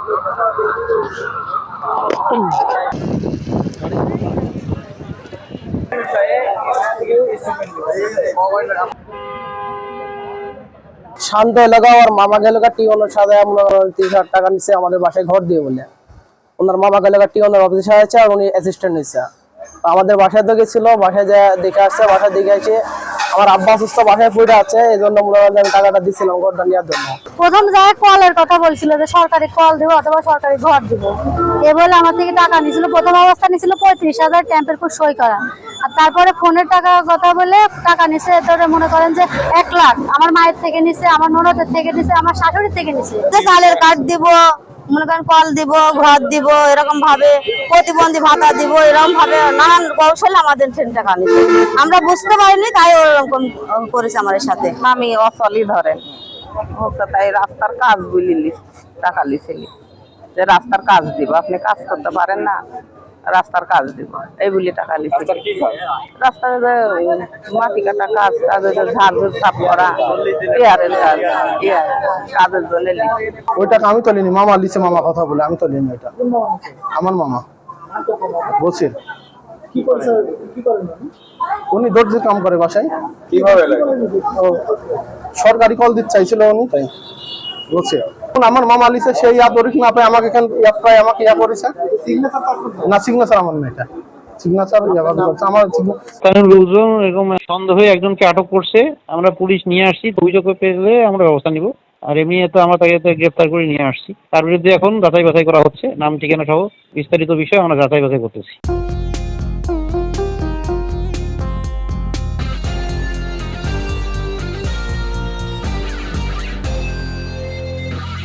শান্ত এলাকা আর মামা এলাকা টিওনের সাথে 30,000 টাকা নিচ্ছে আমাদের বাসায় ঘর দিয়ে বলে। ওনার মামা এলাকা টিওনের অফিসার আছে আর উনি অ্যাসিস্ট্যান্ট নিচ্ছে। আমাদের বাসায় তো গেছিল, বাসায় যা দেখে আসছে, বাসায় দেখে আসে আমার আব্বা অসুস্থ, বাসায় পড়ে আছে, এই জন্য মনে হয় আমি টাকাটা দিচ্ছিলাম ঘরটা নেওয়ার জন্য। প্রথম যায় কলের কথা বলছিল যে সরকারি কল দিব অথবা সরকারি ঘর দিব, এ বলে আমার থেকে টাকা নিয়েছিল। প্রথম অবস্থা নিয়েছিল 35,000 ট্যাম্পের উপর সই করা, আর তারপরে ফোনের টাকার কথা বলে টাকা নিছে। ধরে মনে করেন যে 1 লাখ আমার মায়ের থেকে নিছে, আমার ননদের থেকে নিছে, আমার শাশুড়ির থেকে নিছে। চালের কার্ড দিব, মনে করেন কল দিব, ঘর দিব, এরকম ভাবে প্রতিবন্ধী ভাতা দিব, এরকম ভাবে নানান কৌশলে আমাদের টাকা নিচ্ছে। আমরা বুঝতে পারিনি, তাই ওরকম করেছে আমাদের সাথে। আমি অচলই ধরেন হচ্ছে, তাই রাস্তার কাজ বলি টাকা লিছিলি যে রাস্তার কাজ দিব, আপনি কাজ করতে পারেন না, রাস্তার কাজ দিব এই বলি টাকা লিছি। রাস্তার যে মাটি কাটা কাজ, ঝাড় সাফ করা, এয়ারের কাজ, কাজের জন্য লিছি। ওই টাকা আমি তুলিনি, মামা লিছে, মামা কথা বলে আমি তুলিনি। ওইটা আমার মামা বলছেন উনি দর্জির কাম করে বাসায়। কিভাবে সরকারি কল দিতে চাইছিল উনি, তাই বলছে। আমার মামা লিছে সেই ধরিস না, আপনি আমাকে আমাকে করেছে না, সিগনেচার আমার না, এটা সিগনেচার আমার এরকম সন্দেহে একজনকে আটক করছে, আমরা পুলিশ নিয়ে আসছি, অভিযোগ পেলে আমরা ব্যবস্থা নিব। আর এমনি তো আমরা তাকে গ্রেফতার করে নিয়ে আসছি, তার বিরুদ্ধে এখন যাচাই বাছাই করা হচ্ছে, নাম ঠিকানা সহ বিস্তারিত বিষয় আমরা যাচাই বাছাই করতেছি।